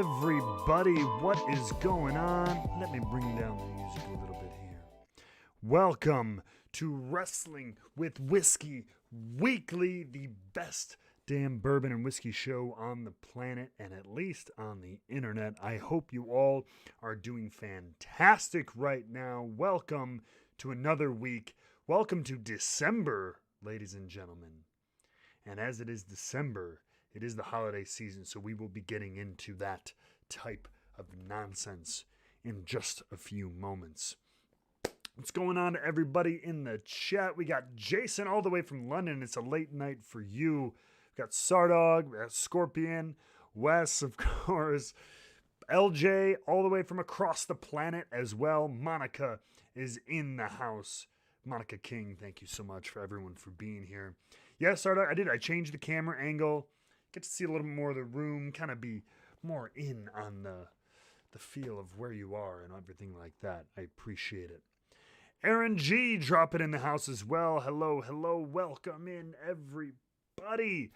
everybody. What is going on? Let me bring down the music a little bit here. Welcome to Wrestling with Whiskey Weekly, the best damn bourbon and whiskey show on the planet and at least on the internet. I hope you all are doing fantastic right now. Welcome to another week. Welcome to December, ladies and gentlemen. And as it is December, it is the holiday season, so we will be getting into that type of nonsense in just a few moments. What's going on to everybody in the chat? We got Jason all the way from London. It's a late night for you. We got Sardog, we got Scorpion, Wes, of course, LJ all the way from across the planet as well. Monica is in the house. Monica King, thank you so much for everyone for being here. Yes, Sardog, I did. I changed the camera angle. Get to see a little bit more of the room, kind of be more in on the feel of where you are and everything like that. I appreciate it. Aaron G dropping in the house as well. Hello. Welcome in, everybody.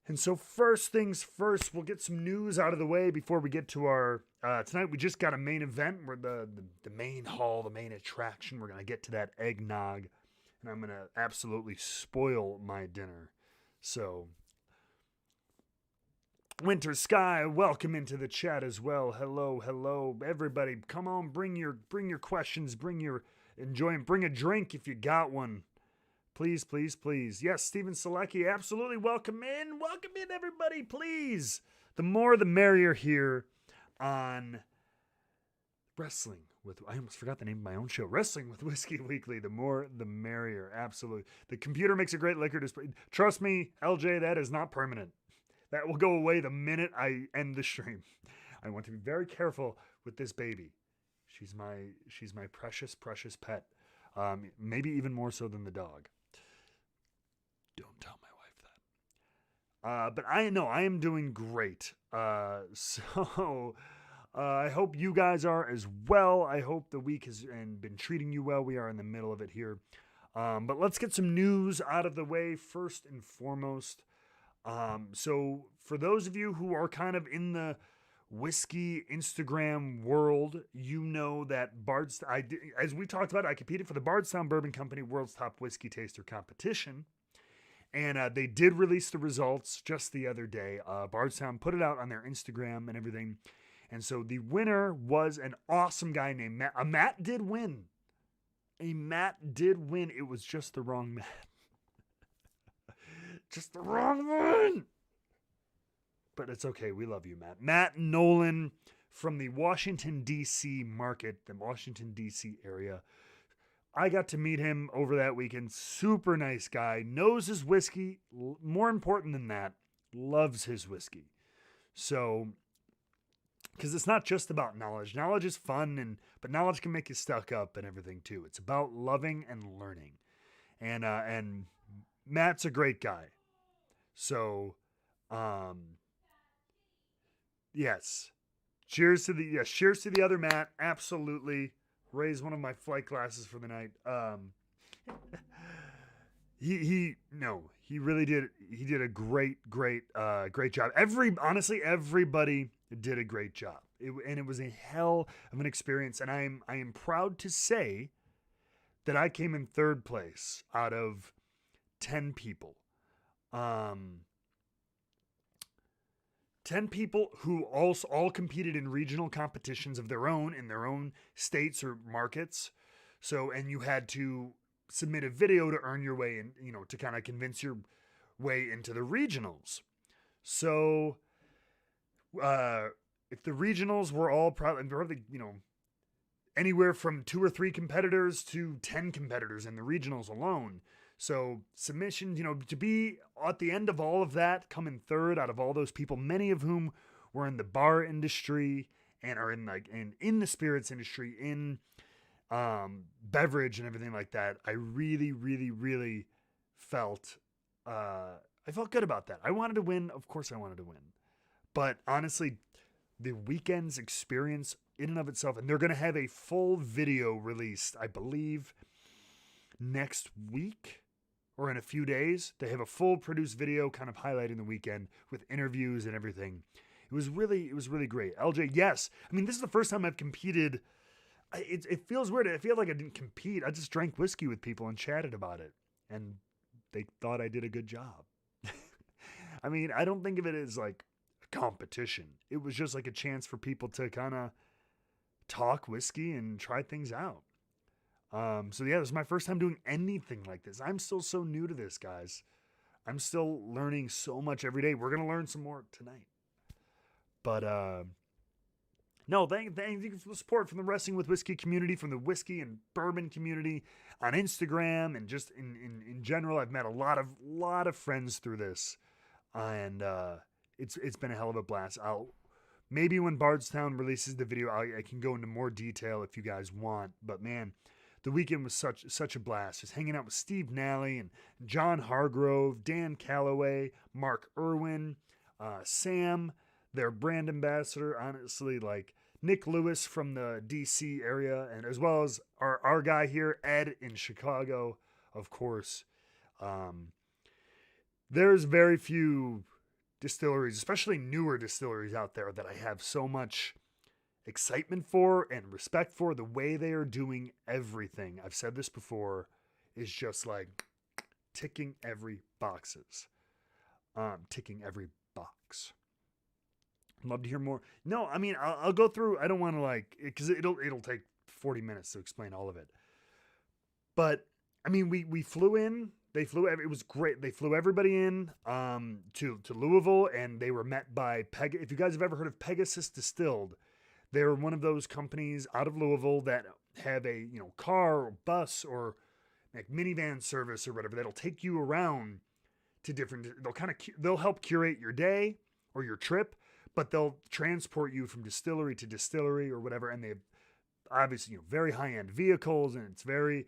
And so first things first, we'll get some news out of the way before we get to our, tonight we just got a main event. We're the main hall, the main attraction. We're going to get to that eggnog, and I'm going to absolutely spoil my dinner. So Winter Sky, welcome into the chat as well. Hello, everybody. Come on, bring your questions, bring your enjoyment, bring a drink if you got one. Please. Yes, Stephen Selecki, absolutely. Welcome in, everybody, please. The more the merrier here on Wrestling with, I almost forgot the name of my own show, Wrestling with Whiskey Weekly. The more the merrier, absolutely. The computer makes a great liquor display. Trust me, LJ, that is not permanent. That will go away the minute I end the stream. I want to be very careful with this baby. She's my precious pet. Maybe even more so than the dog. Don't tell my wife that. But I know I am doing great. So I hope you guys are as well. I hope the week has been treating you well. We are in the middle of it here. But let's get some news out of the way first and foremost. So for those of you who are kind of in the whiskey Instagram world, you know that as we talked about, I competed for the Bardstown Bourbon Company World's Top Whiskey Taster Competition. And they did release the results just the other day. Bardstown put it out on their Instagram and everything. And so the winner was an awesome guy named Matt. Matt did win. It was just the wrong Matt. Just the wrong one. But it's okay. We love you, Matt. Matt Nolan from the Washington, D.C. market, the Washington, D.C. area. I got to meet him over that weekend. Super nice guy. Knows his whiskey. More important than that, loves his whiskey. So, because it's not just about knowledge. Knowledge is fun, but knowledge can make you stuck up and everything too. It's about loving and learning. And Matt's a great guy. So, yes. Cheers to the other Matt. Absolutely. Raise one of my flight glasses for the night. He really did. He did a great job. Everybody did a great job. It was a hell of an experience. And I am proud to say that I came in third place out of 10 people. 10 people who all competed in regional competitions of their own in their own states or markets. So, and you had to submit a video to earn your way in, to kind of convince your way into the regionals. So, if the regionals were all probably, anywhere from 2 or 3 competitors to 10 competitors in the regionals alone. So submissions, to be at the end of all of that, coming third out of all those people, many of whom were in the bar industry and are in the spirits industry, in beverage and everything like that. I really felt, I felt good about that. I wanted to win. Of course I wanted to win. But honestly, the weekend's experience in and of itself, and they're going to have a full video released, I believe, next week or in a few days. They have a full produced video kind of highlighting the weekend with interviews and everything. It was really great. LJ, yes. I mean, this is the first time I've competed. It feels weird. I feel like I didn't compete. I just drank whiskey with people and chatted about it. And they thought I did a good job. I mean, I don't think of it as like a competition. It was just like a chance for people to kind of talk whiskey and try things out. So yeah, this is my first time doing anything like this. I'm still so new to this, guys. I'm still learning so much every day. We're going to learn some more tonight. But, no, thank you for the support from the Wrestling with Whiskey community, from the whiskey and bourbon community on Instagram, and just in general. I've met a lot of friends through this, and it's been a hell of a blast. Maybe when Bardstown releases the video, I can go into more detail if you guys want. But man, the weekend was such a blast. Just hanging out with Steve Nally and John Hargrove, Dan Calloway, Mark Irwin, Sam, their brand ambassador, honestly, like Nick Lewis from the DC area, and as well as our guy here, Ed in Chicago, of course. There's very few distilleries, especially newer distilleries out there, that I have so much excitement for and respect for. The way they are doing everything, I've said this before, is just like ticking every box. I'd love to hear more. No, I mean, I'll go through. I don't want to like, because it'll take 40 minutes to explain all of it. But I mean, we flew in. It was great. They flew everybody in to Louisville, and they were met by If you guys have ever heard of Pegasus Distilled, they're one of those companies out of Louisville that have a car or bus or like minivan service or whatever that'll take you around to different. They'll help curate your day or your trip, but they'll transport you from distillery to distillery or whatever, and they obviously very high-end vehicles, and it's very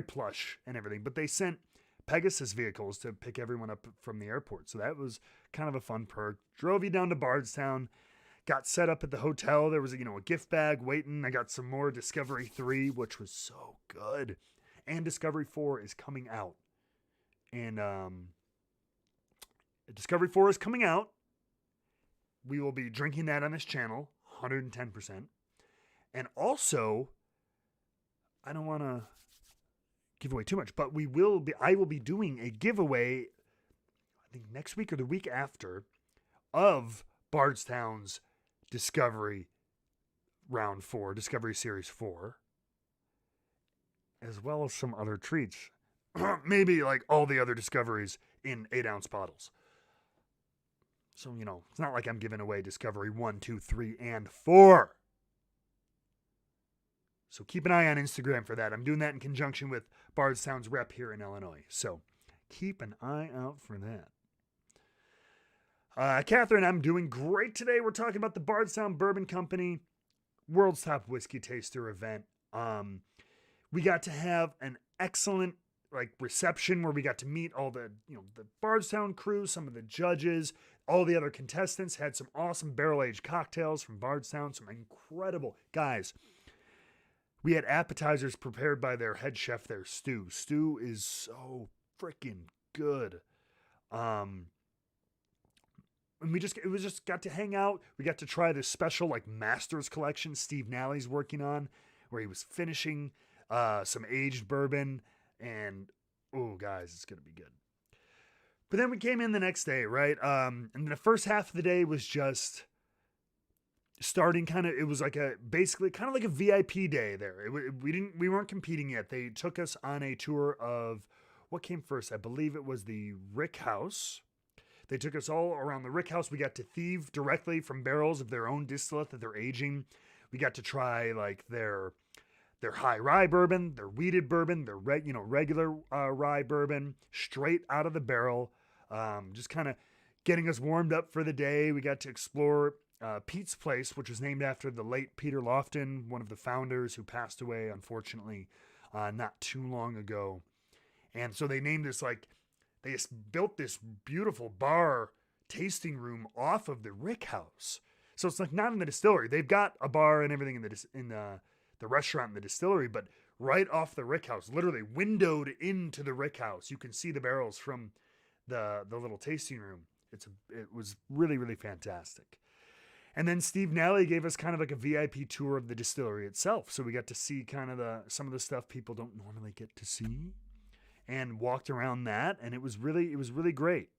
plush and everything. But they sent Pegasus vehicles to pick everyone up from the airport, so that was kind of a fun perk. Drove you down to Bardstown, got set up at the hotel. There was a gift bag waiting. I got some more Discovery 3, which was so good, and Discovery 4 is coming out, and Discovery 4 is coming out. We will be drinking that on this channel, 110%. And also, I don't want to give away too much, but I will be doing a giveaway, I think next week or the week after, of Bardstown's Discovery Round 4, Discovery Series 4, as well as some other treats. Maybe like all the other discoveries in 8-ounce bottles. So, it's not like I'm giving away Discovery 1, 2, 3, and 4. So keep an eye on Instagram for that. I'm doing that in conjunction with Bardstown's rep here in Illinois. So keep an eye out for that. Catherine, I'm doing great today. We're talking about the Bardstown Bourbon Company World's Top Whiskey Taster event. We got to have an excellent reception where we got to meet all the the Bardstown crew, some of the judges, all the other contestants. Had some awesome barrel-aged cocktails from Bardstown, some incredible guys. We had appetizers prepared by their head chef there, Stu. Stu is so freaking good. And we just got to hang out. We got to try this special Masters collection Steve Nally's working on, where he was finishing some aged bourbon. And, oh, guys, it's going to be good. But then we came in the next day, right? And the first half of the day was just starting it was basically kind of like a VIP day there. We weren't competing yet. They took us on a tour of, what came first? I believe it was the Rick House. They took us all around the Rick House. We got to thieve directly from barrels of their own distillate that they're aging. We got to try their high rye bourbon, their wheated bourbon, their regular rye bourbon, straight out of the barrel. Just kind of getting us warmed up for the day. We got to explore Pete's Place, which was named after the late Peter Lofton, one of the founders who passed away, unfortunately, not too long ago. And so they named this they built this beautiful bar tasting room off of the Rick House. So it's not in the distillery. They've got a bar and everything in the restaurant and the distillery, but right off the Rick House, literally windowed into the Rick House. You can see the barrels from the little tasting room. It was really, really fantastic. And then Steve Nally gave us kind of like a VIP tour of the distillery itself. So we got to see kind of some of the stuff people don't normally get to see, and walked around that. And it was really great.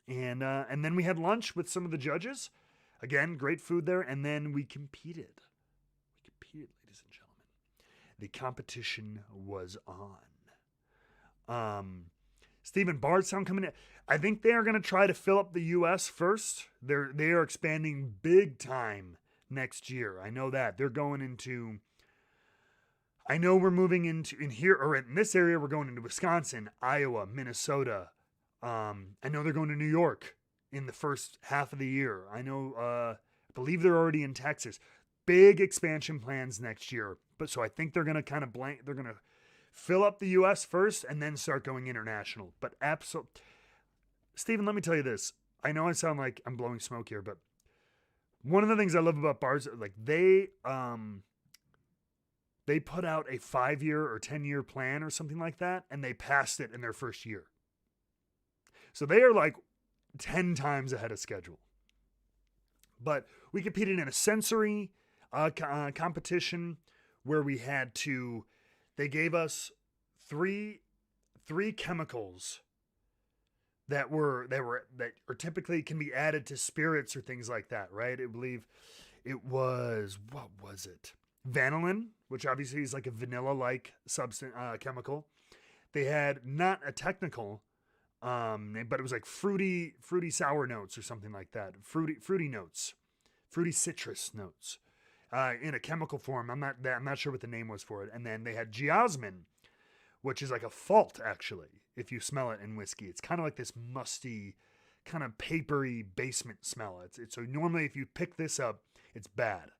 And then we had lunch with some of the judges. Again, great food there. And then we competed. Ladies and gentlemen. The competition was on. Stephen, Bardstown coming in. I think they are going to try to fill up the U.S. first. They are expanding big time next year. I know that. They're going into... I know we're moving in this area, we're going into Wisconsin, Iowa, Minnesota. I know they're going to New York in the first half of the year. I know, I believe they're already in Texas. Big expansion plans next year. But so I think they're going to kind of they're going to fill up the U.S. first and then start going international. But absolutely, Stephen, let me tell you this. I know I sound like I'm blowing smoke here, but one of the things I love about bars, like they put out a 5-year or 10-year plan or something like that, and they passed it in their first year. So they are like 10 times ahead of schedule. But we competed in a sensory competition where we had to, they gave us three chemicals that are typically can be added to spirits or things like that, right? I believe it was, what was it? Vanillin, which obviously is like a vanilla-like substance, chemical. They had not a technical, but it was like fruity sour notes or something like that. Fruity notes, fruity citrus notes, in a chemical form. I'm not sure what the name was for it. And then they had geosmin, which is like a fault actually. If you smell it in whiskey, it's kind of like this musty, kind of papery basement smell. It's so normally if you pick this up, it's bad.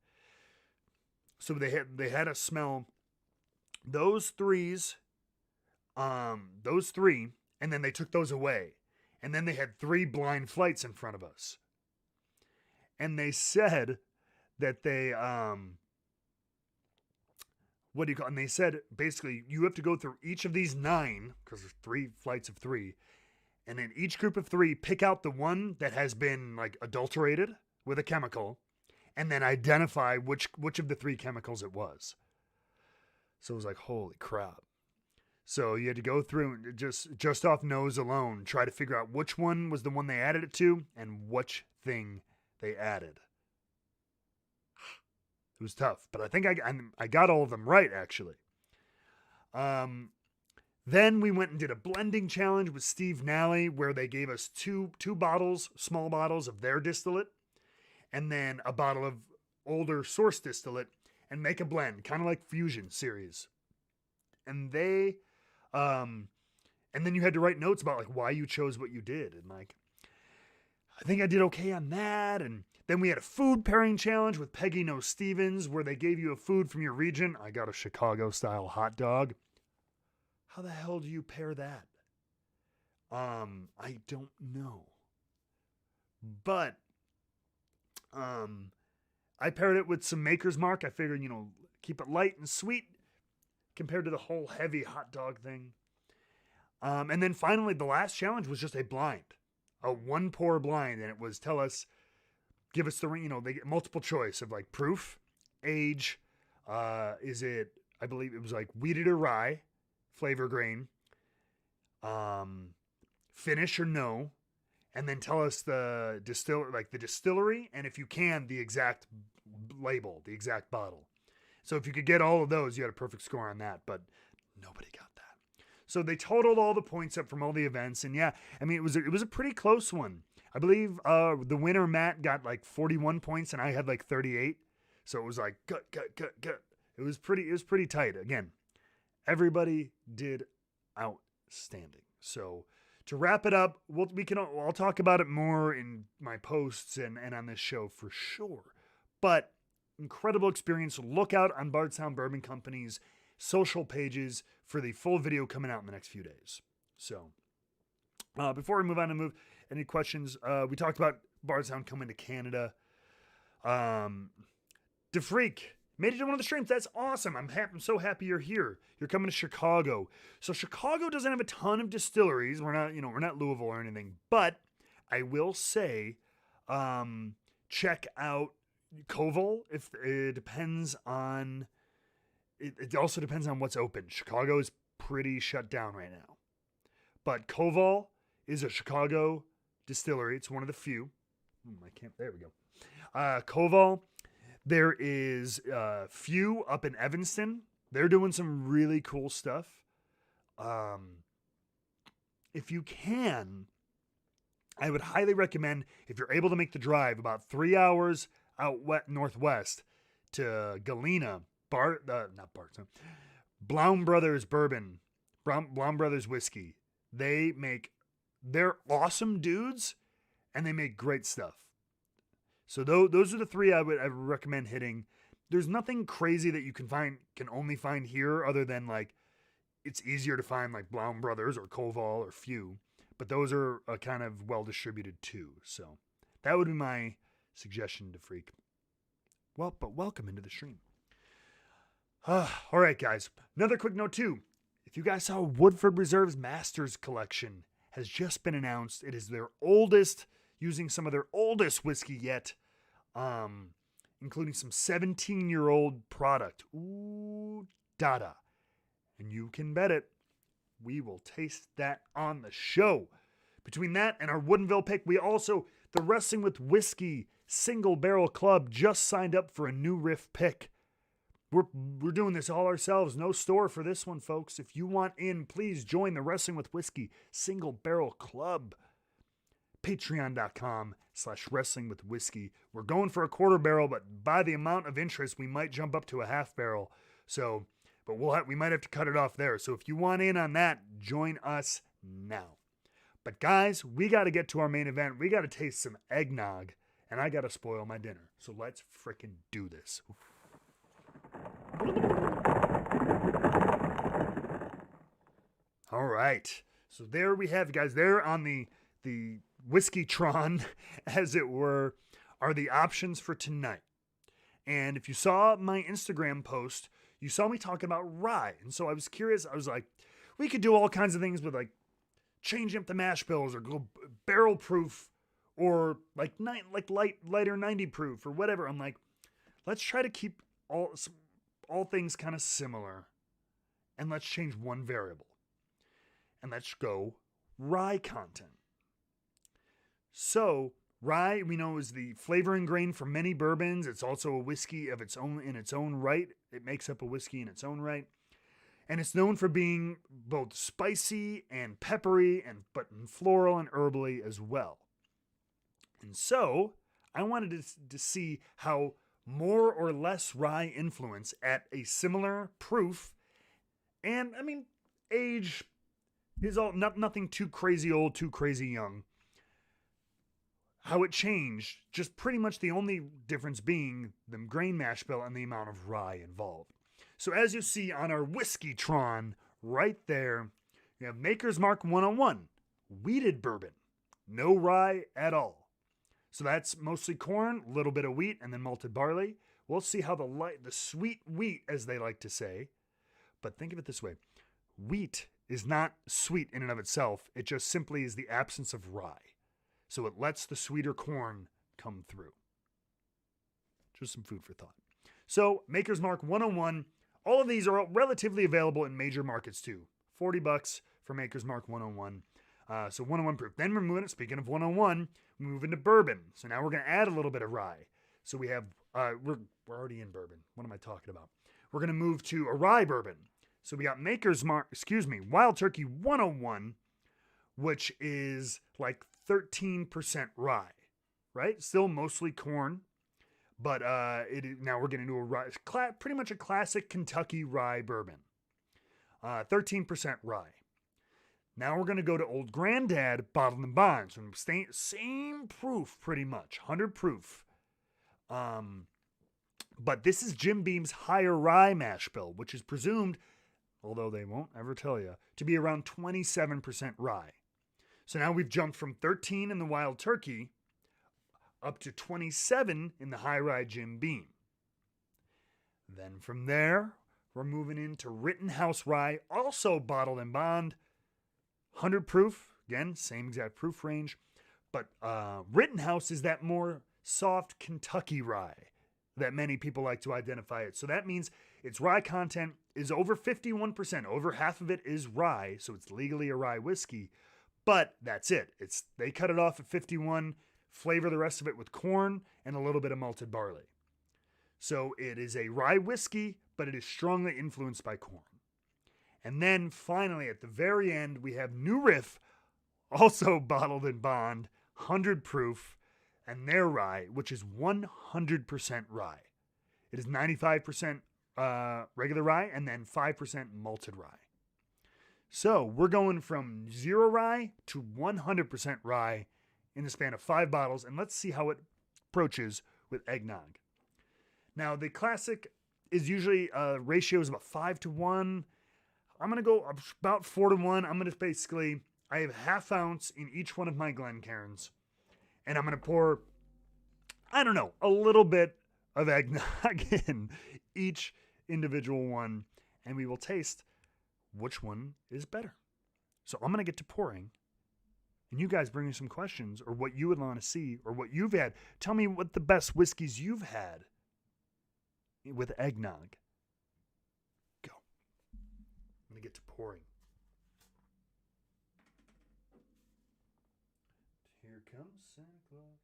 So they had us smell those three, and then they took those away. And then they had 3 blind flights in front of us. And they said that they, and they said, basically, you have to go through each of these 9, because there's 3 flights of 3. And in each group of 3, pick out the one that has been, like, adulterated with a chemical, and then identify which of the 3 chemicals it was. So it was like, holy crap. So you had to go through and just off nose alone, try to figure out which one was the one they added it to and which thing they added. It was tough, but I think I got all of them right, actually. Then we went and did a blending challenge with Steve Nally, where they gave us two bottles, small bottles of their distillate, and then a bottle of older source distillate, and make a blend, kind of like Fusion series. And they, and then you had to write notes about like why you chose what you did, and like, I think I did okay on that. And then we had a food pairing challenge with Peggy No Stevens, where they gave you a food from your region. I got a Chicago style hot dog. How the hell do you pair that? I don't know. But I paired it with some Maker's Mark. I figured, keep it light and sweet compared to the whole heavy hot dog thing. And then finally, the last challenge was just a blind, a 1-pour blind. And it was give us they get multiple choice of like proof, age, I believe it was like wheated or rye, flavor grain, finish or no, and then tell us the distillery, and if you can, the exact label, the exact bottle. So if you could get all of those, you had a perfect score on that, but nobody got that. So they totaled all the points up from all the events, and yeah, I mean, it was a pretty close one. I believe the winner, Matt, got like 41 points, and I had like 38. So it was like, gut. It was pretty tight. Again, everybody did outstanding. So to wrap it up, I'll talk about it more in my posts and on this show for sure. But incredible experience. Look out on Bardstown Bourbon Company's social pages for the full video coming out in the next few days. So before we move on any questions? We talked about Bardstown coming to Canada. DeFreak made it to one of the streams. That's awesome. I'm so happy you're here. You're coming to Chicago. So Chicago doesn't have a ton of distilleries. We're not Louisville or anything. But I will say, check out Koval. If it depends on, it also depends on what's open. Chicago is pretty shut down right now. But Koval is a Chicago distillery. It's one of the few. There we go. Koval. There is Few up in Evanston. They're doing some really cool stuff. If you can, I would highly recommend, if you're able to make the drive about 3 hours out northwest to Galena, Blount Brothers Bourbon, Blount Brothers Whiskey. They're awesome dudes, and they make great stuff. So those are the three I would recommend hitting. There's nothing crazy that you can only find here other than like it's easier to find like Blount Brothers or Koval or Few, but those are kind of well distributed too. So that would be my suggestion to Freak. Well, but welcome into the stream. All right, guys. Another quick note too. If you guys saw Woodford Reserve's Masters Collection has just been announced. It is their oldest, using some of their oldest whiskey yet, including some 17-year-old product. Ooh, dada. And you can bet it, we will taste that on the show. Between that and our Woodinville pick, the Wrestling with Whiskey Single Barrel Club just signed up for a new riff pick. We're doing this all ourselves. No store for this one, folks. If you want in, please join the Wrestling with Whiskey Single Barrel Club. Patreon.com/Wrestling with Whiskey. We're going for a quarter barrel, but by the amount of interest, we might jump up to a half barrel. So, but we might have to cut it off there. So if you want in on that, join us now. But guys, we got to get to our main event. We got to taste some eggnog, and I got to spoil my dinner. So let's freaking do this. All right. So there we have, guys. There on the Whiskeytron, as it were, are the options for tonight. And if you saw my Instagram post, you saw me talking about rye. And so I was curious. I was like, we could do all kinds of things with like changing up the mash bills or go barrel proof or like lighter 90 proof or whatever. I'm like, let's try to keep all things kind of similar, and let's change one variable. And let's go rye content. So rye, we know, is the flavoring grain for many bourbons. It's also a whiskey of its own in its own right. It makes up a whiskey in its own right. And it's known for being both spicy and peppery, but floral and herbally as well. And so I wanted to see how more or less rye influence at a similar proof, and I mean, age is nothing too crazy old, too crazy young. How it changed, just pretty much the only difference being the grain mash bill and the amount of rye involved. So as you see on our Whiskeytron right there, you have Maker's Mark 101, wheated bourbon, no rye at all. So that's mostly corn, a little bit of wheat, and then malted barley. We'll see how the sweet wheat, as they like to say. But think of it this way. Wheat is not sweet in and of itself. It just simply is the absence of rye. So it lets the sweeter corn come through. Just some food for thought. So Maker's Mark 101. All of these are relatively available in major markets too. $40 for Maker's Mark 101. So 101 proof. Then we're moving, speaking of 101, we move into bourbon. So now we're going to add a little bit of rye. So we have, we're already in bourbon. What am I talking about? We're going to move to a rye bourbon. So we got Wild Turkey 101, which is like 13% rye, right? Still mostly corn, but now we're getting into a rye, pretty much a classic Kentucky rye bourbon. 13% rye. Now we're going to go to Old Granddad Bottled and Bond. So same proof pretty much, 100 proof. But this is Jim Beam's higher rye mash bill, which is presumed, although they won't ever tell you, to be around 27% rye. So now we've jumped from 13 in the Wild Turkey up to 27 in the high rye Jim Beam. Then from there, we're moving into Rittenhouse Rye, also Bottled and Bond. 100 proof, again, same exact proof range. But Rittenhouse is that more soft Kentucky rye that many people like to identify it. So that means its rye content is over 51%. Over half of it is rye, so it's legally a rye whiskey. But that's it. They cut it off at 51, flavor the rest of it with corn and a little bit of malted barley. So it is a rye whiskey, but it is strongly influenced by corn. And then finally, at the very end, we have New Riff, also bottled in bond, 100 proof, and their rye, which is 100% rye. It is 95% regular rye and then 5% malted rye. So we're going from 0 rye to 100% rye in the span of 5 bottles, and let's see how it approaches with eggnog. Now, the classic is usually ratios about 5-1. I'm going to go about 4-1. I'm going to basically, I have ½ ounce in each one of my Glencairns, and I'm going to pour, I don't know, a little bit of eggnog in each individual one, and we will taste which one is better. So I'm going to get to pouring, and you guys bring me some questions or what you would want to see or what you've had. Tell me what the best whiskeys you've had with eggnog. Go. I'm going to get to pouring. Here comes Santa Claus.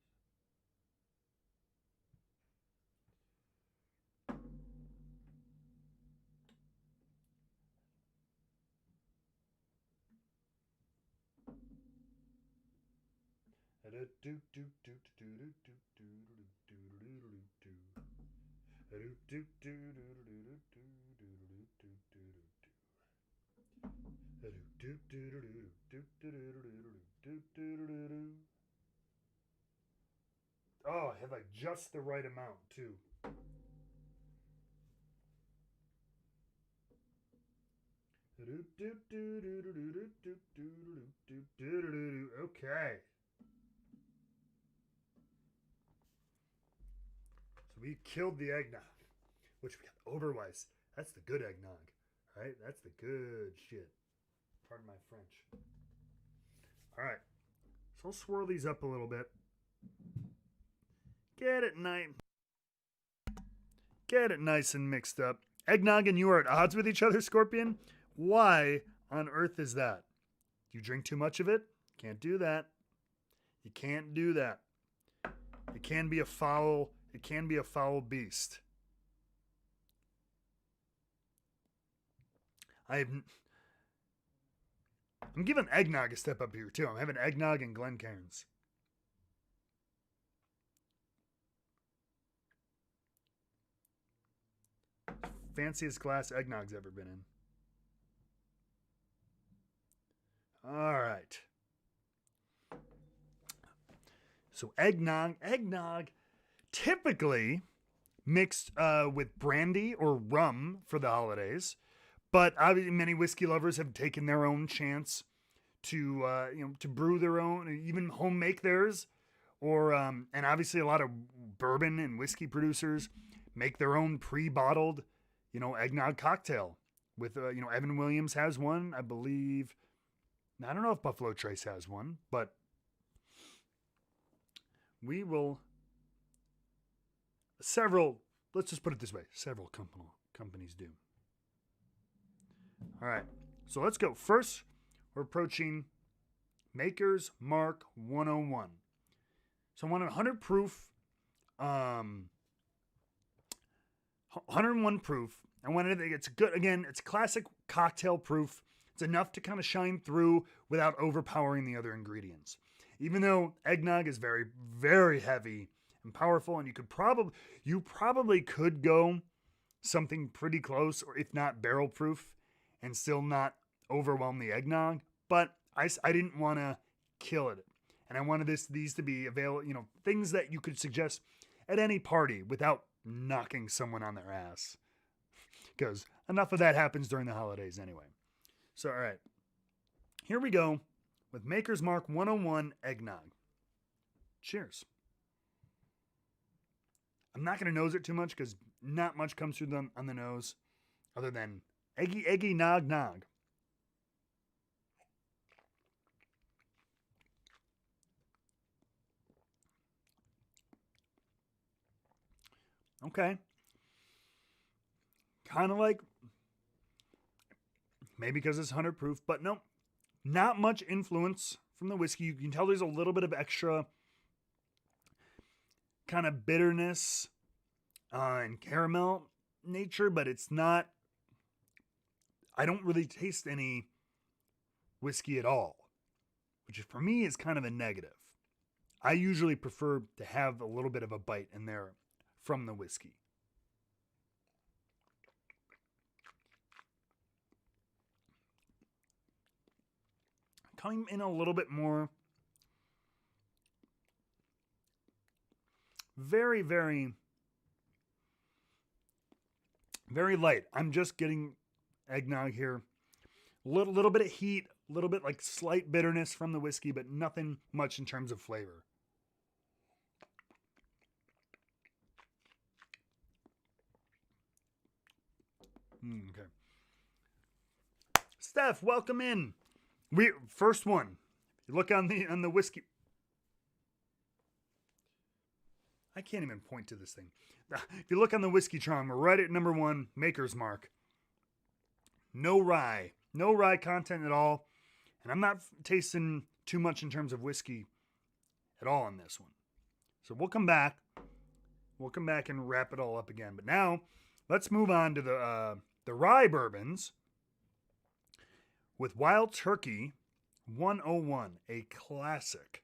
Oh, I have like just the right amount too. Okay. So we killed the eggnog, which we got overwise. That's the good eggnog, right? That's the good shit. Pardon my French. All right. So I'll swirl these up a little bit. Get it nice and mixed up. Eggnog and you are at odds with each other, Scorpion? Why on earth is that? Do you drink too much of it? Can't do that. You can't do that. It can be a foul beast. I'm giving eggnog a step up here too. I'm having eggnog and Glencairns. Fanciest glass eggnog's ever been in. All right. So eggnog typically mixed with brandy or rum for the holidays, but obviously many whiskey lovers have taken their own chance to to brew their own, even home make theirs, or and obviously a lot of bourbon and whiskey producers make their own pre-bottled, eggnog cocktail. With Evan Williams has one, I believe. Now, I don't know if Buffalo Trace has one, but we will. Let's just put it this way: several companies do. All right, so let's go. First, we're approaching Maker's Mark 101. So I want 100 proof, 101 proof. I wanted to think it's good. Again, it's classic cocktail proof. It's enough to kind of shine through without overpowering the other ingredients. Even though eggnog is very, very heavy and powerful, and you probably could go something pretty close, or if not barrel proof, and still not overwhelm the eggnog. But I didn't want to kill it, and I wanted these to be available. Things that you could suggest at any party without knocking someone on their ass, because enough of that happens during the holidays anyway. So, all right, here we go with Maker's Mark 101 eggnog. Cheers. I'm not going to nose it too much because not much comes through on the nose other than eggy, nog. Okay. Kind of like, maybe because it's 100 proof, but no, not much influence from the whiskey. You can tell there's a little bit of extra kind of bitterness and caramel nature, but it's not, I don't really taste any whiskey at all, which for me is kind of a negative. I usually prefer to have a little bit of a bite in there from the whiskey. Coming in a little bit more, very, very, very light. I'm just getting eggnog here. Little bit of heat, a little bit like slight bitterness from the whiskey, but nothing much in terms of flavor. Okay. Steph, welcome in. First one. You look on the whiskey. I can't even point to this thing. If you look on the Whiskeytron, we're right at number 1, Maker's Mark. No rye content at all. And I'm not tasting too much in terms of whiskey at all in this one. So we'll come back. We'll come back and wrap it all up again. But now, let's move on to the rye bourbons with Wild Turkey 101, a classic.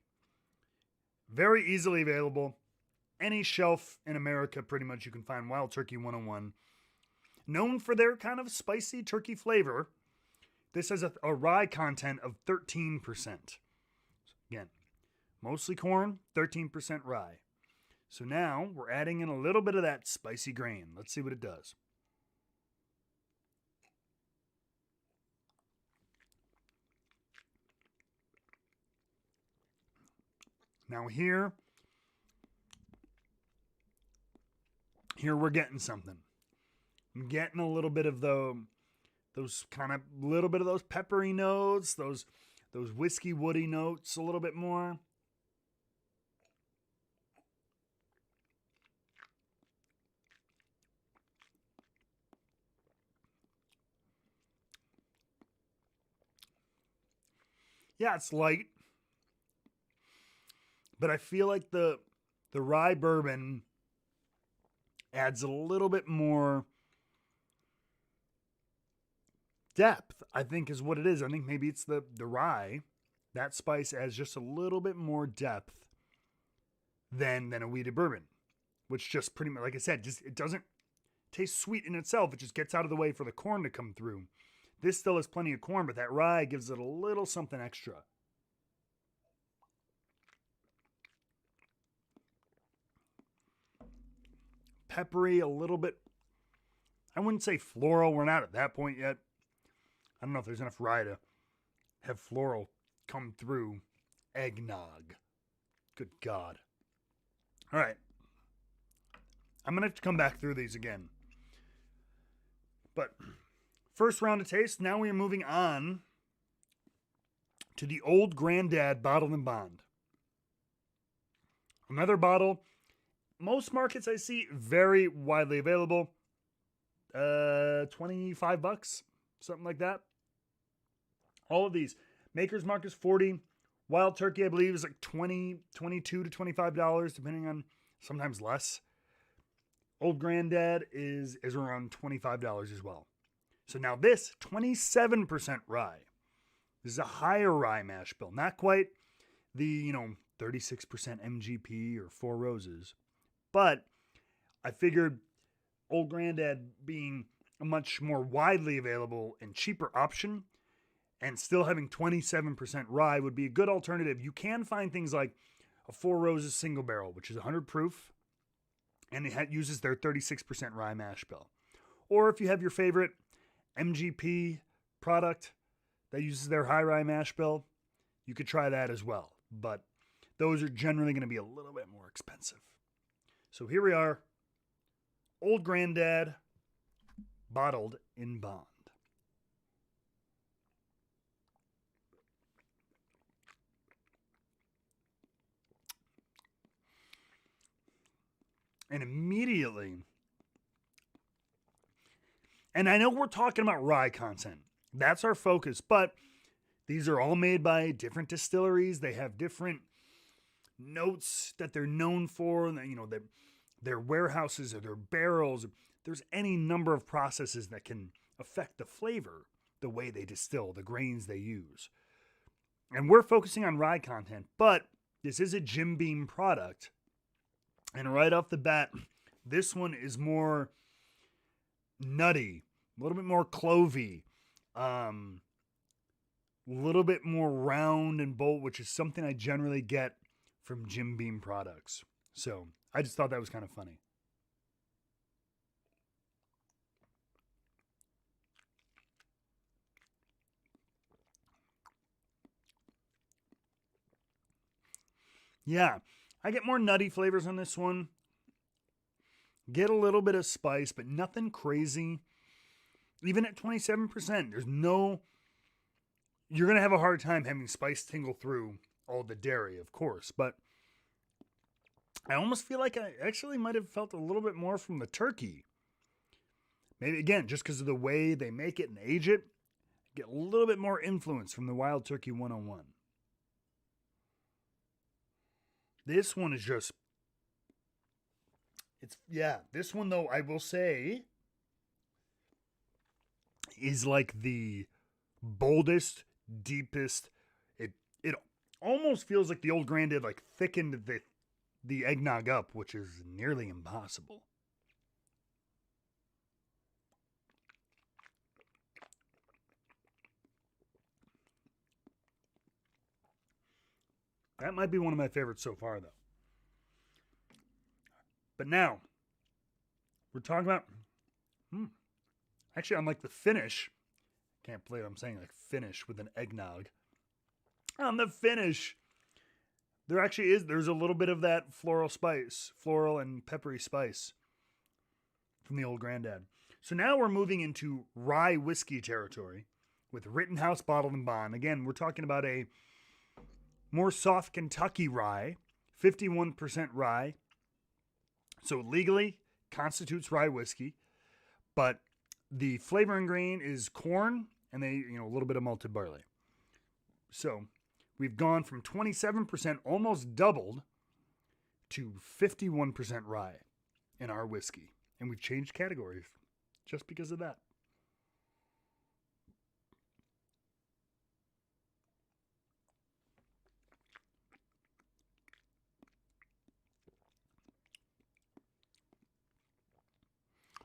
Very easily available. Any shelf in America, pretty much, you can find Wild Turkey 101. Known for their kind of spicy turkey flavor, this has a rye content of 13%. Again, mostly corn, 13% rye. So now we're adding in a little bit of that spicy grain. Let's see what it does. Now here we're getting something. I'm getting a little bit of those peppery notes, those whiskey woody notes a little bit more. Yeah, it's light, but I feel like the rye bourbon adds a little bit more depth, I think, is what it is. I think maybe it's the rye. That spice adds just a little bit more depth than a wheated bourbon, which just pretty much, like I said, just it doesn't taste sweet in itself. It just gets out of the way for the corn to come through. This still has plenty of corn, but that rye gives it a little something extra. Peppery, a little bit. I wouldn't say floral. We're not at that point yet. I don't know if there's enough rye to have floral come through eggnog. Good God. All right. I'm going to have to come back through these again. But first round of taste. Now we are moving on to the Old Granddad Bottled and Bond. Another bottle. Most markets I see very widely available. $25, something like that. All of these. Maker's Mark is $40. Wild Turkey, I believe, is like $22 to $25, depending on, sometimes less. Old Granddad is around $25 as well. So now this, 27% rye. This is a higher rye mash bill. Not quite the, 36% MGP or Four Roses. But I figured Old Granddad being a much more widely available and cheaper option and still having 27% rye would be a good alternative. You can find things like a Four Roses single barrel, which is 100 proof, and it uses their 36% rye mash bill. Or if you have your favorite MGP product that uses their high rye mash bill, you could try that as well. But those are generally going to be a little bit more expensive. So here we are, Old Granddad, bottled in bond. And immediately, And I know we're talking about rye content. That's our focus, but these are all made by different distilleries. They have different notes that they're known for, and their warehouses or their barrels. There's any number of processes that can affect the flavor, the way they distill, the grains they use. And we're focusing on rye content, but this is a Jim Beam product. And right off the bat, this one is more nutty, a little bit more clovey, a little bit more round and bold, which is something I generally get from Jim Beam products. So I just thought that was kind of funny. Yeah, I get more nutty flavors on this one. Get a little bit of spice, but nothing crazy. Even at 27%, you're going to have a hard time having spice tingle through all the dairy, of course. But I almost feel like I actually might have felt a little bit more from the turkey. Maybe, again, just because of the way they make it and age it, get a little bit more influence from the Wild Turkey 101. This one is just... this one, though, I will say, is like the boldest, deepest. It almost feels like the old Grandad like thickened the eggnog up, which is nearly impossible. That might be one of my favorites so far, though. But now, we're talking about... Actually, on like the finish... Can't believe I'm saying like finish with an eggnog. On the finish, there's a little bit of that floral and peppery spice from the old Grandad. So now we're moving into rye whiskey territory with Rittenhouse Bottled and Bond. Again, we're talking about a more soft Kentucky rye, 51% rye. So legally constitutes rye whiskey, but the flavoring grain is corn and a little bit of malted barley. So we've gone from 27%, almost doubled, to 51% rye in our whiskey. And we've changed categories just because of that.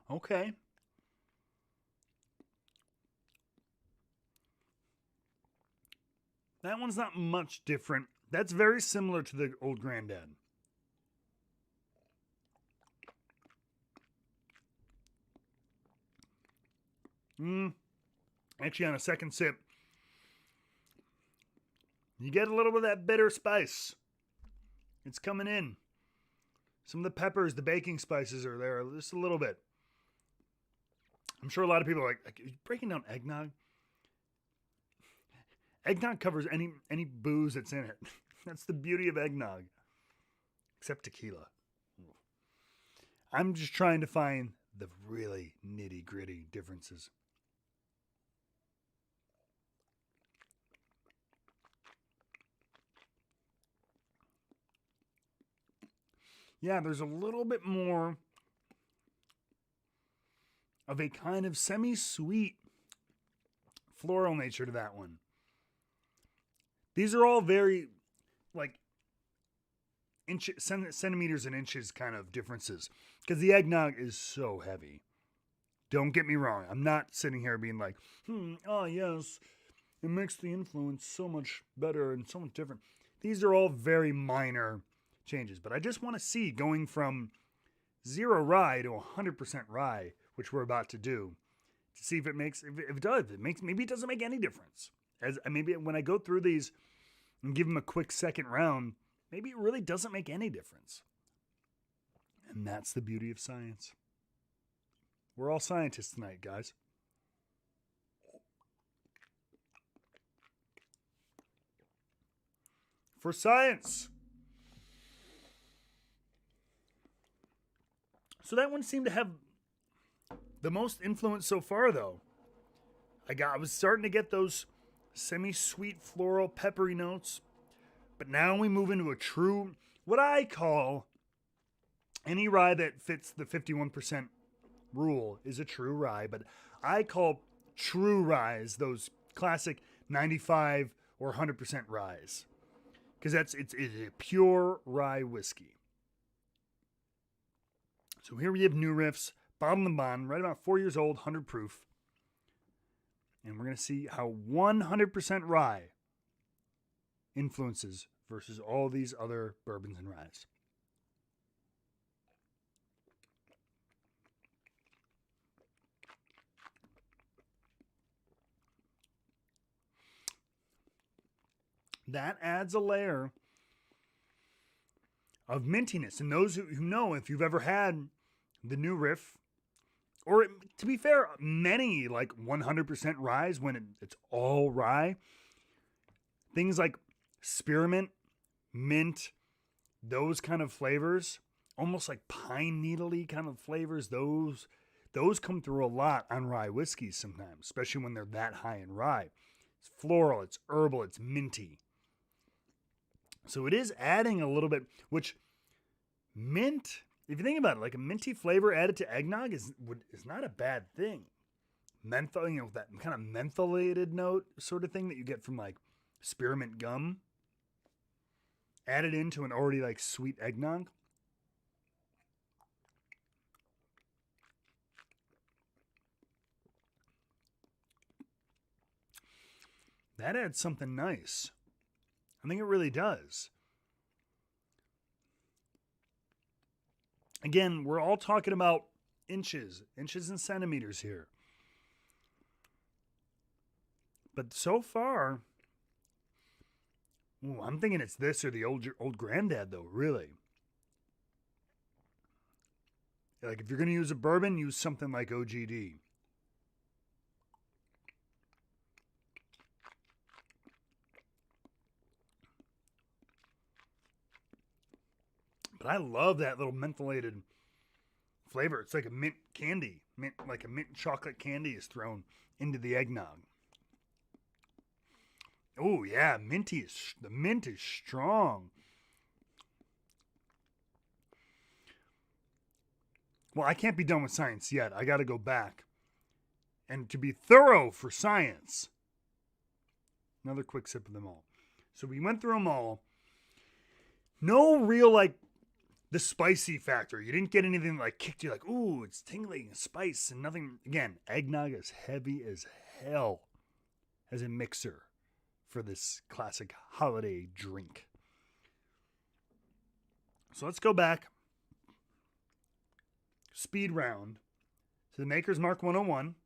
Okay. That one's not much different. That's very similar to the old Grandad. Actually, on a second sip, you get a little bit of that bitter spice. It's coming in. Some of the peppers, the baking spices are there, just a little bit. I'm sure a lot of people are like, are you breaking down eggnog? Eggnog covers any booze that's in it. That's the beauty of eggnog. Except tequila. I'm just trying to find the really nitty-gritty differences. Yeah, there's a little bit more of a kind of semi-sweet floral nature to that one. These are all very, like, centimeters and inches kind of differences. Because the eggnog is so heavy. Don't get me wrong. I'm not sitting here being like, oh yes, it makes the influence so much better and so much different. These are all very minor changes. But I just want to see going from 0 rye to 100% rye, which we're about to do, to see if it makes, if it does, maybe it doesn't make any difference. Maybe when I go through these and give them a quick second round, maybe it really doesn't make any difference. And that's the beauty of science. We're all scientists tonight, guys. For science. So that one seemed to have The most influence so far, though, I was starting to get those semi-sweet floral peppery notes, but now we move into a true, what I call, any rye that fits the 51% rule is a true rye, but I call true ryes those classic 95 or 100% ryes, because it's a pure rye whiskey. So here we have New Riff's Bottled and Bond, right about 4 years old, 100 proof. And we're going to see how 100% rye influences versus all these other bourbons and ryes. That adds a layer of mintiness. And those who know, if you've ever had the New Riff, or to be fair, many like 100% ryes when it's all rye, things like spearmint, mint, those kind of flavors, almost like pine needle-y kind of flavors, those come through a lot on rye whiskeys sometimes, especially when they're that high in rye. It's floral, it's herbal, it's minty. So it is adding a little bit, which mint, if you think about it, like a minty flavor added to eggnog is not a bad thing. Menthol, that kind of mentholated note sort of thing that you get from like spearmint gum, added into an already like sweet eggnog. That adds something nice. I think it really does. Again, we're all talking about inches and centimeters here. But so far, I'm thinking it's this or the old granddad, though, really. Like, if you're going to use a bourbon, use something like OGD. But I love that little mentholated flavor. It's like a mint candy. Like a mint chocolate candy is thrown into the eggnog. Oh, yeah, the mint is strong. Well, I can't be done with science yet. I got to go back. And to be thorough for science, another quick sip of them all. So we went through them all. No real, like, the spicy factor. You didn't get anything that, like, kicked you like, ooh, it's tingling, spice, and nothing. Again, eggnog is heavy as hell as a mixer for this classic holiday drink. So let's go back. Speed round to the Maker's Mark 101.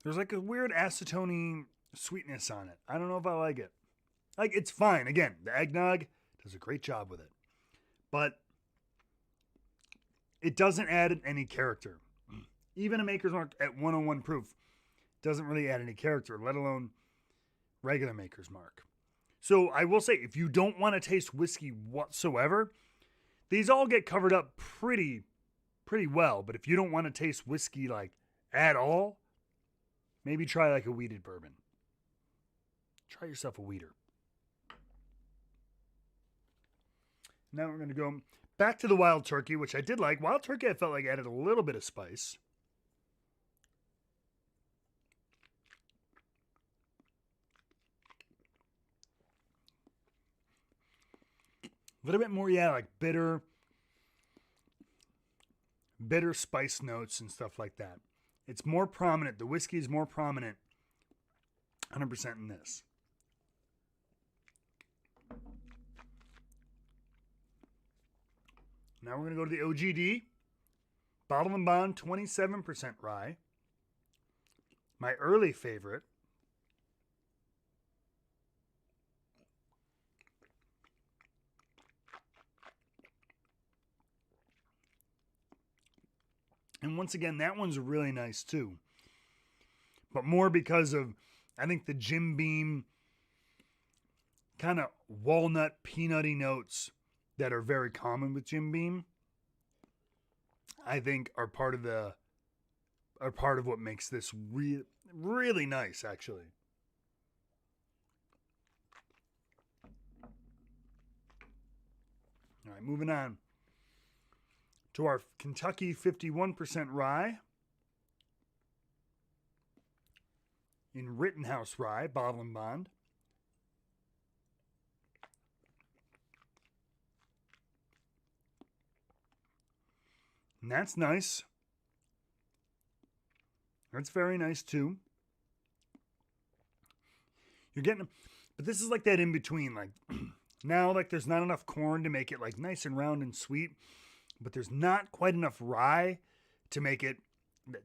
There's like a weird acetone sweetness on it. I don't know if I like it. Like, it's fine. Again, the eggnog does a great job with it. But it doesn't add any character. Even a Maker's Mark at 101 proof doesn't really add any character, let alone regular Maker's Mark. So I will say, if you don't want to taste whiskey whatsoever, these all get covered up pretty well. But if you don't want to taste whiskey like at all, maybe try like a wheated bourbon. Try yourself a wheater. Now we're going to go back to the Wild Turkey, which I did like. Wild Turkey, I felt like added a little bit of spice. A little bit more, yeah, like bitter spice notes and stuff like that. It's more prominent. The whiskey is more prominent 100% in this. Now we're going to go to the OGD. Bottled and Bond, 27% rye. My early favorite. And once again, that one's really nice too. But more because of, I think, the Jim Beam kind of walnut, peanutty notes that are very common with Jim Beam, I think are part of what makes this really nice, actually. All right, moving on to our Kentucky 51% rye in Rittenhouse Rye, bottle and bond. And that's nice. That's very nice too. You're getting, but this is like that in between. Like now, like there's not enough corn to make it like nice and round and sweet, but there's not quite enough rye to make it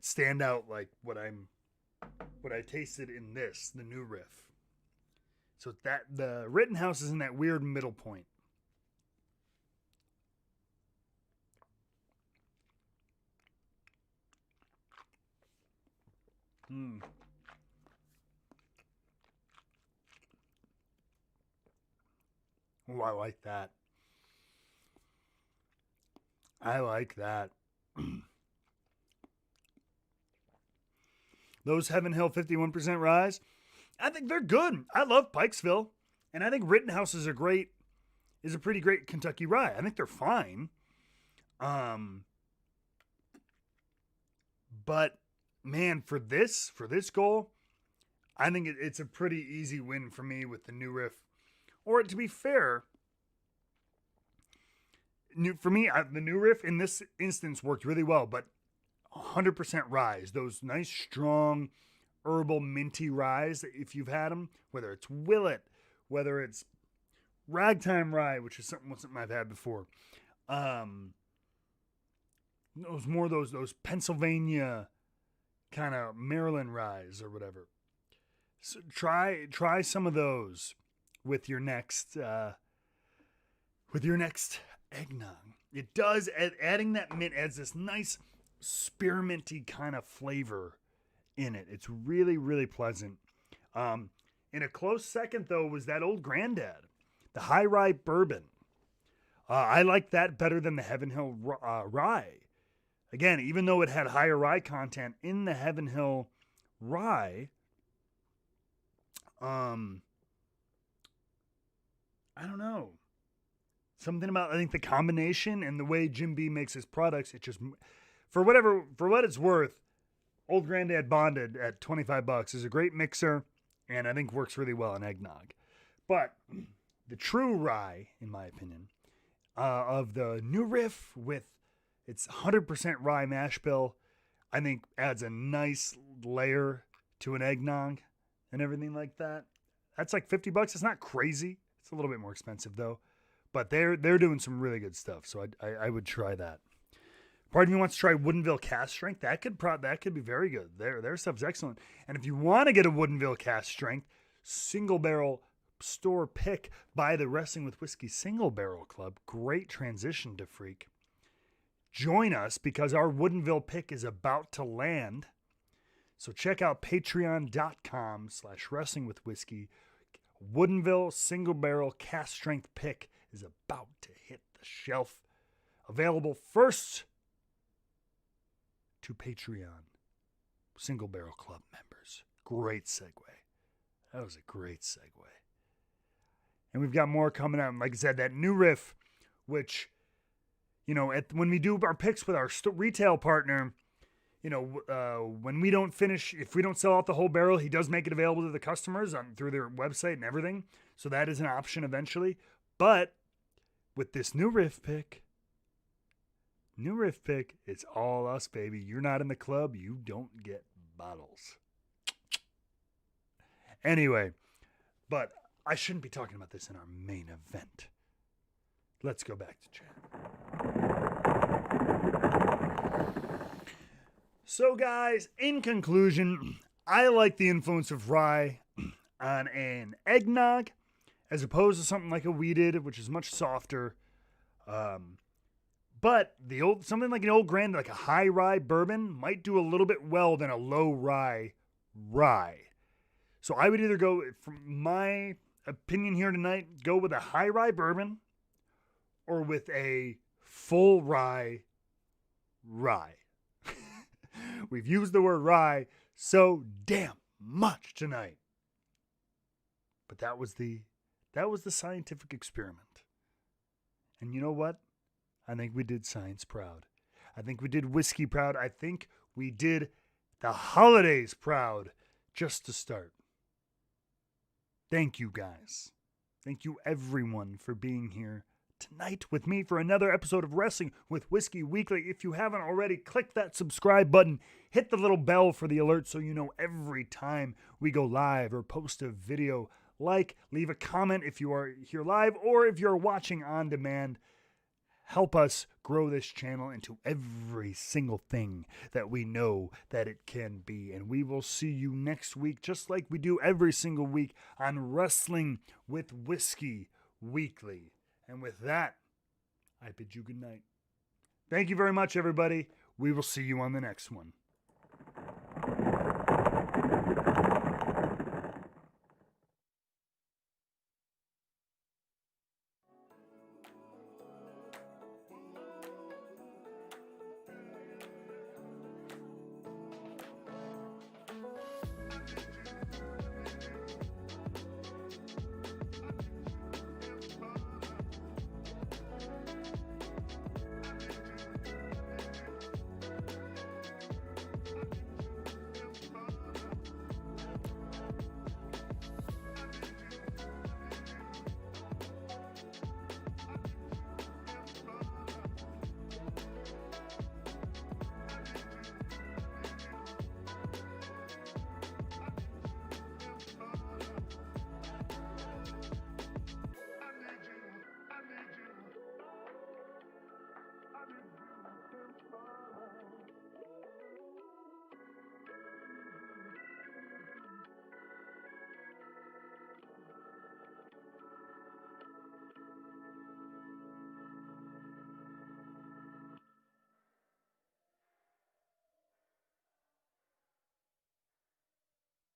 stand out like what I tasted in this, the new riff. So that the Rittenhouse is in that weird middle point. Oh, I like that. I like that. Those Heaven Hill 51% ryes, I think they're good. I love Pikesville, and I think Rittenhouse is a pretty great Kentucky rye. I think they're fine. But man, for this goal, I think it's a pretty easy win for me with the new riff. Or to be fair, for me, the new riff in this instance worked really well, but 100% ryes, those nice, strong, herbal, minty ryes, if you've had them, whether it's Willet, whether it's Ragtime Rye, which is something I've had before. Those Pennsylvania kind of Maryland ryes or whatever. So try some of those with your next eggnog. It does, adding that mint adds this nice spearminty kind of flavor in it. It's really, really pleasant. In a close second, though, was that old granddad, the High Rye Bourbon. I like that better than the Heaven Hill Rye. Again, even though it had higher rye content in the Heaven Hill Rye, I don't know. Something about, I think, the combination and the way Jim Beam makes his products, it just, for what it's worth, Old Granddad Bonded at $25 is a great mixer and I think works really well in eggnog. But the true rye, in my opinion, of the new riff with its 100% rye mash bill, I think adds a nice layer to an eggnog and everything like that. That's like $50. It's not crazy. It's a little bit more expensive though, but they're doing some really good stuff. So I would try that. Part of me wants to try Woodinville Cast Strength. That could be very good. Their stuff's excellent. And if you want to get a Woodinville Cast Strength single barrel store pick by the Wrestling with Whiskey Single Barrel Club, great transition to Freak. Join us because our Woodinville pick is about to land. So check out patreon.com/wrestlingwithwhiskey. Woodinville Single Barrel Cast Strength pick is about to hit the shelf. Available first to Patreon Single Barrel Club members. Great segue. That was a great segue. And we've got more coming out. Like I said, that new riff, which, when we do our picks with our retail partner, when we don't finish, if we don't sell out the whole barrel, he does make it available to the customers through their website and everything. So that is an option eventually. But with this new riff pick, it's all us, baby. You're not in the club, you don't get bottles. Anyway, but I shouldn't be talking about this in our main event. Let's go back to chat. So guys, in conclusion, I like the influence of rye on an eggnog as opposed to something like a wheated, which is much softer. But But something like an old grand, like a high rye bourbon, might do a little bit well than a low rye rye. So I would either go, from my opinion here tonight, go with a high rye bourbon or with a full rye rye. We've used the word rye so damn much tonight. But that was the scientific experiment. And you know what? I think we did science proud. I think we did whiskey proud. I think we did the holidays proud just to start. Thank you guys. Thank you everyone for being here tonight with me for another episode of Wrestling with Whiskey Weekly. If you haven't already, click that subscribe button. Hit the little bell for the alert so you know every time we go live or post a video. Leave a comment if you are here live or if you're watching on demand. Help us grow this channel into every single thing that we know that it can be. And we will see you next week, just like we do every single week on Wrestling with Whiskey Weekly. And with that, I bid you good night. Thank you very much, everybody. We will see you on the next one.